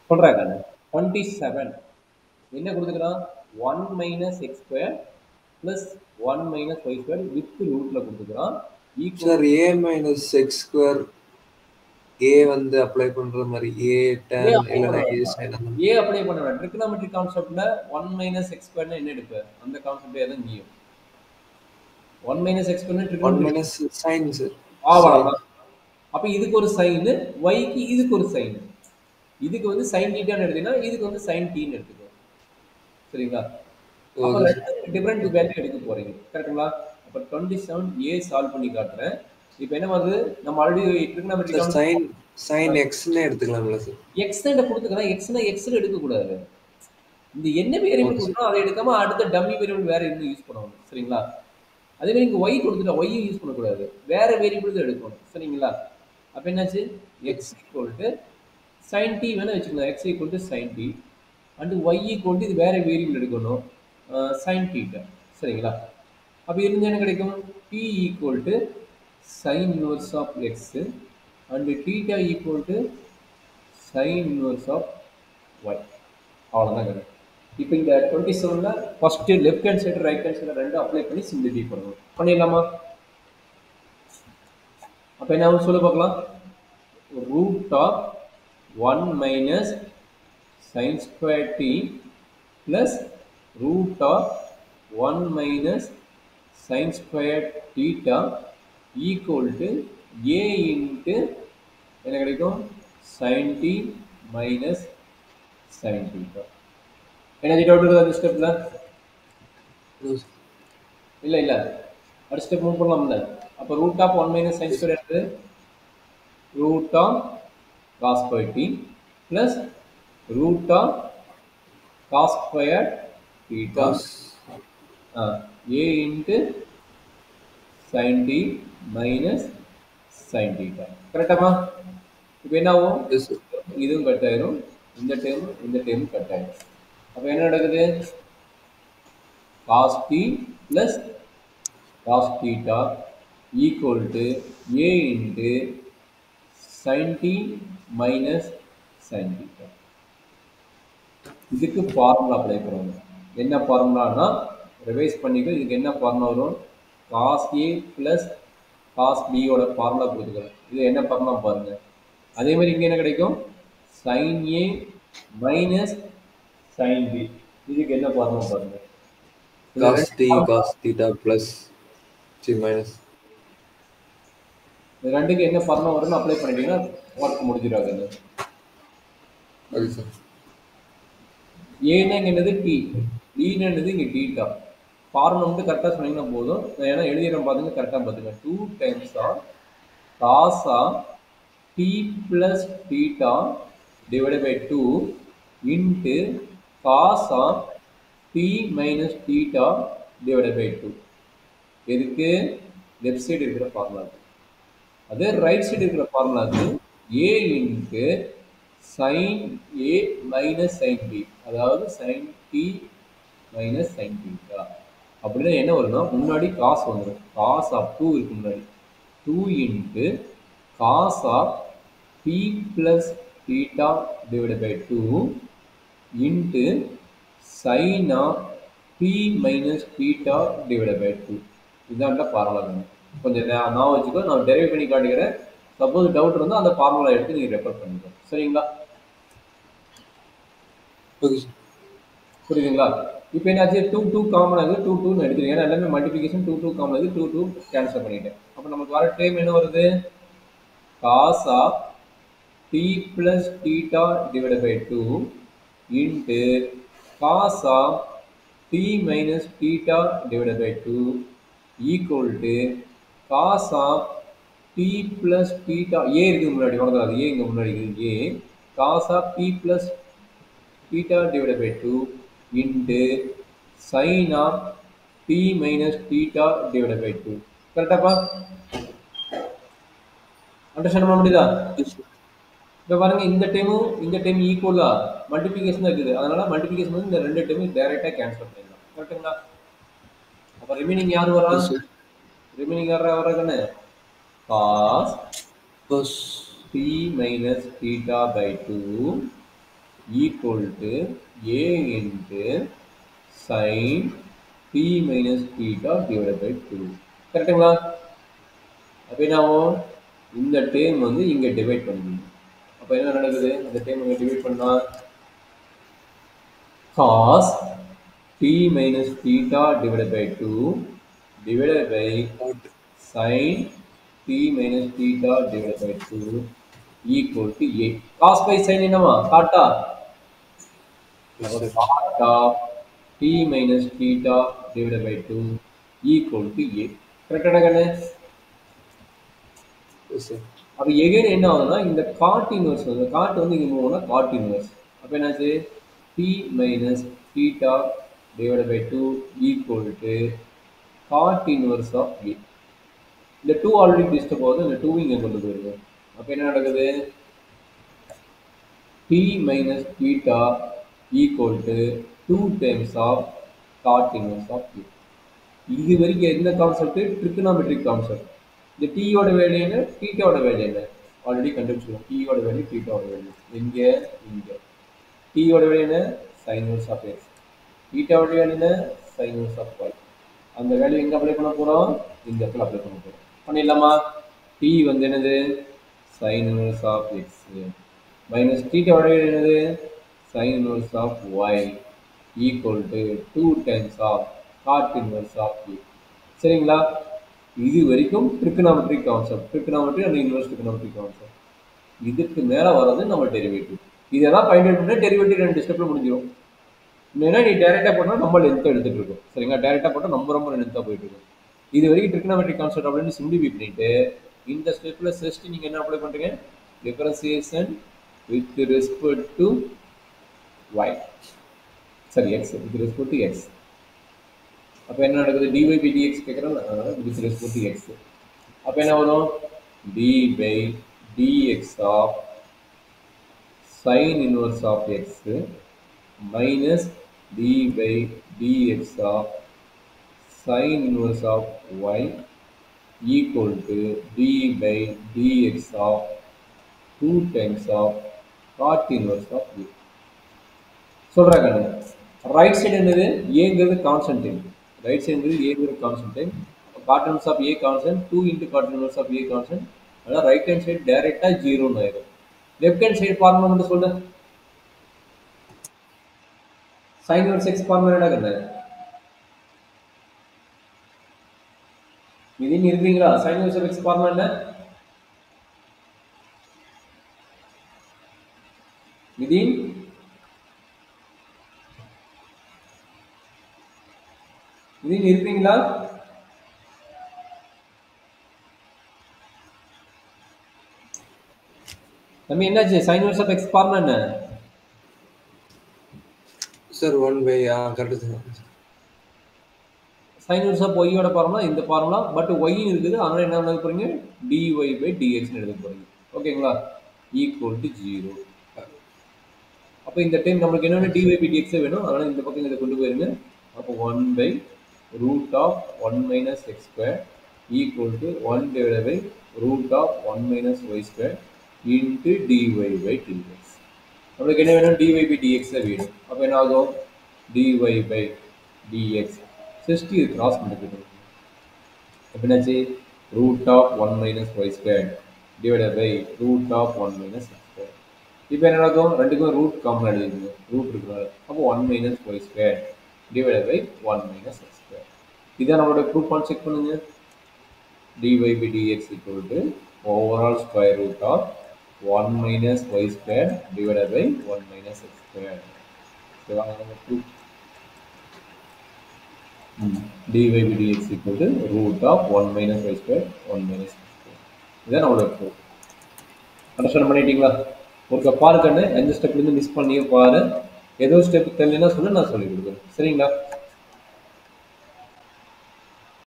சொல்றேன் நான் 27 என்ன கொடுத்துக்கிறான் 1 minus X square plus 1 minus y square with ரூட்ல கொடுத்துக்கிறான் equal sir a minus X square a வந்து அப்ளை பண்ற மாதிரி ஏ ஏ டேன் அப்ளை பண்ண இல்லைன்னா ஏ வேண்டாம் சைன் அந்த ஏ அப்ளை பண்ண வேண்டாம் ட்ரிகனாமெட்ரிக் கான்செப்ட்ல 1 மைனஸ் எக்ஸ் ஸ்கொயர்னா என்ன எடுப்ப அந்த கான்செப்டே தான் நீயும் 1 minus X square one trigonometric minus sine sir sine ஆவலாம் அப்ப இதுக்கு ஒரு சைன் ஒய்க்கு இதுக்கு ஒரு சைன் இதுக்கு வந்து சைன் தீட்டான்னு எடுத்தீங்கன்னா இதுக்கு வந்து சைன் டீன்னு எடுத்துக்கோ சரிங்களா அப்ப ஓகே சார் ரெண்டு டிஃபரெண்ட் வேல்யூ எடுக்க போறீங்க கரெக்ட்டுங்களா அப்ப 27 ஏ சால்வ் பண்ணி காட்டுறேன் இப்போ என்ன வருது நம்ம already sir trigonometric sine sine எக்ஸ்னே எடுத்துக்கலாம்ல சார் எக்ஸ் தான் கொடுத்துக்கிறேன் எக்ஸ்னா எக்ஸ்ல எடுக்க கூடாது இந்த என்ன வேரியபிள் ஓகே சார் கொடுக்கணும் அதை எடுக்காம அடுத்த டம்மி வேரியபிள் வேற எதுவும் யூஸ் பண்ணணும் சரிங்களா அதே மாதிரி இங்க ஒய் கொடுத்துட்டா ஒய்யும் யூஸ் பண்ணக்கூடாது வேற வேரியபிள் தான் எடுக்கணும் சரிங்களா அப்ப என்னாச்சு x equal to sine t வேணா வச்சுக்கலாம் x equal to sine t and y equal to இது வேற வேரியபிள் எடுக்கணும் சைன் டீட்டா சரிங்களா அப்ப இருந்து என்ன கிடைக்கும் T equal to sine inverse of X and theta equal to sine inverse of Y அவ்வளோதான் கிடைக்கும் இப்போ இந்த 27ல first left hand side right hand side ரெண்டும் அப்ளை பண்ணி சிம்பிளிஃபை பண்ணணும் பண்ணிடலாமா அப்போ என்ன ஆகும் சொல்ல பார்க்கலாம் root of 1 minus sine square T plus root of 1 minus sine square theta equal to A into என்ன கிடைக்கும் sine T minus sine theta என்ன டவுட் இருக்குது அந்த ஸ்டெப்ல இல்ல இல்ல அடுத்த ஸ்டெப் மூவ் பண்ணலாம்ல அப்ப root of 1 minus sine square எடுத்து root of cos square T plus root of cos square theta A into sine T minus sine theta கரெக்டாமா இப்போ என்ன ஆகும் இதுவும் கட் ஆயிரும் இந்த டேர்ம் கட் ஆயிரும் அப்போ என்ன நடக்குது cos t plus cos theta equal to a into sin t minus sin theta. இதுக்கு ஃபார்முலா அப்ளை பண்ணுவோம் என்ன ஃபார்முலானா ரிவைஸ் பண்ணிக்க இதுக்கு என்ன ஃபார்முலா வரும் cos a plus cos b ஓட ஃபார்முலா கொடுத்துக்கலாம் இது என்ன ஃபார்முலா பாருங்க அதே மாதிரி இங்க என்ன கிடைக்கும் sin a minus sin b இதுக்கு என்ன ஃபார்முலா பாருங்க cos t cos theta plus c minus இந்த ரெண்டுக்கு என்ன ஃபார்முலா வரும்னு அப்ளை பண்ணிட்டீங்கன்னா ஒர்க் முடிஞ்சிடாது ஓகே சார் ஏன்னா இங்க என்னது டி டீனா என்னது இங்க டீட்டா ஃபார்முலா மட்டும் கரெக்டா சொன்னீங்கன்னா போதும் ஏன்னா எழுதிடுறேன் பாத்துங்க கரெக்டா பாத்துங்க 2 times of cos of t plus theta divided by 2 into cos of t minus theta divided by 2 எதுக்கு லெஃப்ட் சைடு இருக்கிற ஃபார்முலாக்கு அதே ரைட் சைடு இருக்கிற ஃபார்முலாக்கு a into sin a minus sin b அதாவது sin t minus sin theta அப்படின்னா என்ன வரும்னா முன்னாடி cos வந்துடும் காஸ் ஆஃப் 2 இருக்கு முன்னாடி 2 into cos of t plus theta divided by 2 into sin of t minus theta divided by 2 இதான்டா formula கொஞ்சம் நான் வச்சுக்கோ நான் டெரைவ் பண்ணி காட்டுகிறேன் சப்போஸ் டவுட் இருந்தால் அந்த ஃபார்முலா எடுத்து நீங்கள் ரெஃபர் பண்ணிக்கோ சரிங்களா ஓகே சார் புரியுதுங்களா இப்போ என்னாச்சு 2 காமன் ஆகுது 2 எடுத்துருங்க ஏன்னா எல்லாமே மல்டிபிகேஷன் 2 காமன் ஆகுது 2 கேன்சல் பண்ணிட்டேன் அப்போ நமக்கு வர டைம் என்ன வருது cos of t plus theta divided by 2 into cos of t minus theta divided by 2 equal to cos of t plus theta a இருக்கு முன்னாடி வரது a இங்க முன்னாடி இருக்கு a cos of t plus theta divided by 2 into sin of t minus theta divided by 2 கரெக்டாப்பா understand பண்ண முடியுதா இப்போ பாருங்க இந்த டைம் ஈக்குவலா மல்டிபிகேஷன் இருக்குது அதனால மல்டிபிகேஷன் வந்து இந்த ரெண்டு டைமும் டைரக்டா கேன்சல் பண்ணிடலாம் கரெக்ட்டுங்களா அப்ப ரிமைனிங் யார் வரா ரிமைனிங் யார் வர்றாங்கன்னு cos cos t minus theta by 2 equal to a into sin t minus theta divided by 2. கரெக்டுங்களா? அப்போ என்ன ஆகும்? இந்த டேர்ம் வந்து இங்கே டிவைட் பண்ணிக்கணும். அப்போ என்ன நடக்குது? அந்த டேர்ம் இங்கே டிவைட் பண்ணால் cos t minus theta divided by 2 divided by sin t minus theta divided by 2 equal to a. Cos by sin என்னவா? காட்டா? cot of t minus theta divided by 2 equal to a. கரெக்டான கண்ணு? அப்போ again என்ன ஆகுதுன்னா இந்த God inverse வந்து God வந்து இங்கே மூவ்னா காட் இன்வர்ஸ். அப்போ என்னாச்சு? t minus theta divided by 2 equal to cot inverse of a. இந்த 2 ஆல்ரெடி டிஸ்டர்ப் ஆகுது, இந்த 2 இங்கே கொண்டு போயிருக்கு. அப்போ என்ன நடக்குது? t minus theta equal to 2 times of cot inverse of a. இது வரைக்கும் என்ன கான்செப்ட்? ட்ரிகோனோமெட்ரிக் கான்செப்ட். இந்த t யோட வேல்யூ என்ன, θ யோட வேல்யூ என்ன ஆல்ரெடி கண்டுபிடிச்சிருக்கோம். t யோட வேல்யூ, θ யோட வேல்யூ இங்கே இங்கே. t யோட வேல்யூ என்ன? sin inverse of x. θ யோட வேல்யூ என்ன? sin inverse of y. அந்த வேல்யூ எங்க அப்ளை பண்ண போறோம்? இந்த இடத்துல அப்ளை பண்ண போறோம். பண்ணிடலாமா? t வந்து என்னது? sin inverse of x minus θ யோட வேல்யூ என்னது? sin inverse of y equal to 2 times of cot inverse of a. சரிங்களா? இது வரைக்கும் ட்ரிகோனோமெட்ரிக் கான்செப்ட், ட்ரிகோனோமெட்ரி அண்ட் இன்வெர்ஸ் ட்ரிகோனோமெட்ரிக் கான்செப்ட். இதுக்கு மேலே வர்றது நம்ம டெரிவேட்டிவ். இதெல்லாம் பயன்படுத்தி பண்ணால் டெரிவேட்டிவ் 2 ஸ்டெப்பில் முடிஞ்சிடும். இல்லைன்னா நீ டேரெக்டாக போட்டால் நம்ம லென்த்தாக எடுத்துகிட்டு இருக்கோம். சரிங்களா? டேரெக்டாக போட்டால் ரொம்ப லென்த்தாக போயிட்டு இருக்கும். இது வரைக்கும் ட்ரிகோனோமெட்ரிக் கான்செப்ட் அப்படின்னு சிம்பிளிஃபை பண்ணிட்டு இந்த ஸ்டெப்பில் ஃபர்ஸ்ட் நீங்கள் என்ன அப்ளை பண்ணுறீங்க? Differentiation with respect to y. சரி, X with respect to X. அப்போ என்ன நடக்குது? dy by dx கேட்குறோம், அதனால வித் ரெஸ்பெக்ட் டு எக்ஸ். அப்போ என்ன வரும்? d by dx of sin inverse of x minus d by dx of sin inverse of y equal to d by dx of 2 times of cot inverse of a. சொல்றாங்க right side என்னது? ஏங்கிறது constant. Right side ஏங்கிறது constant. cot inverse of a constant, 2 into cot inverse of a constant. அதனால right hand side டைரக்டா 0 ன்னு ஆயிடும். Left hand side formula மட்டும் சொல்லு. sin inverse x ஃபார்முலா என்ன கண்ணு? இது இருக்கீங்களா? sin inverse x ஃபார்முலா என்ன? இது இருக்கீங்களா? நம்ம என்னாச்சு? sin inverse of x formula என்ன? Sir 1 by correct sir. sin inverse of y யோட ஃபார்முலா இந்த ஃபார்முலா, பட் y இருக்குது, அதனால என்ன எழுத போறீங்க? dy by dx ன்னு எழுத போறீங்க. ஓகேங்களா? Equal to 0. அப்போ இந்த டைம் நமக்கு என்னென்ன dy by dx வேணும், அதனால இந்த பக்கம் இதை கொண்டு போயிருங்க. அப்போ 1 by root of 1 minus x square equal to 1 divided by root of 1 minus y square into dy by dx. நமக்கு என்ன வேணும்? dy by dx வேணும். அப்போ என்ன ஆகும்? dy by dx 60 கிராஸ் பண்ணிட்டு அப்போ என்னாச்சு? root of 1 minus y square divided by root of 1 minus x square. இப்போ என்ன நடக்கும்? ரெண்டுக்கும் ரூட் காமன் எழுதிங்க, ரூட் இருக்கிறாங்க. அப்போ 1 minus y square divided by 1 minus x square. இதான் நம்மளோட ப்ரூஃப் ஆன் செக் பண்ணுங்க. dy by dx equal to overall square root of 1 minus y square divided by 1 minus x square. dy by dx equal to root of 1 minus y square 1 minus x square. இதான் நம்மளோட proof. Understand பண்ணிட்டீங்களா? ஒரு பாருக்கண்ணு எந்த ஸ்டெப்லேருந்து miss பண்ணியே பாரு. ஏதோ step தெரியலன்னா சொல்லு, நான் சொல்லி கொடுக்குறேன். சரிங்களா?